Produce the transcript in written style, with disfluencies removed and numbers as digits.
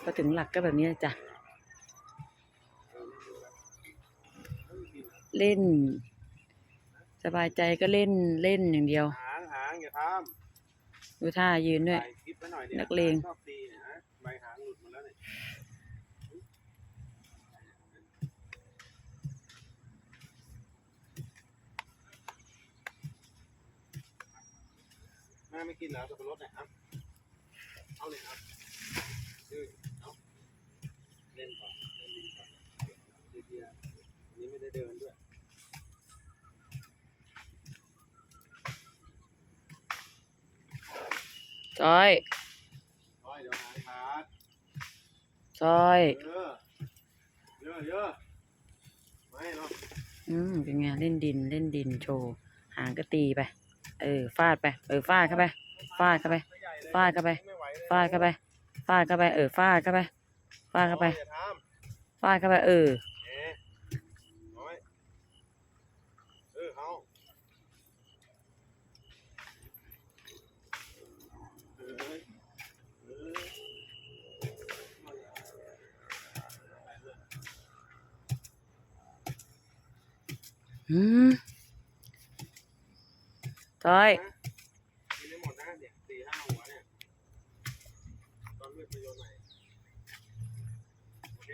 พอถึงหลักก็แบบนี้จ้ะเล่นสบายใจก็เล่นเล่นอย่างเดียวหางอย่าทำดูท่ายืนด้วยนักเลงใบหางหลุดมาแล้วเนี่ยแม่ไม่กินเหรอสับปะรดเนี่ยครับเอาเลยครับเอาเล่นก่อนเดียวนี้ไม่ได้เดินด้วยซอยเดี๋ยวหางขาดซอยเยอะไม่เนาะเป็นไงเล่นดินโชว์หางก็ตีไปฟาดไปฟาดเข้าไปฟาดเข้าไปฟาดเข้าไปฟาดเข้าไปฟาดเข้าไปฟาดเข้าไปฟาดเข้าไปฟาดเข้าไปซอยกินได้หมดนะเด็ก4-5 หัวเนี่ยตอนเลือกประโยชน์ใหม่โอเค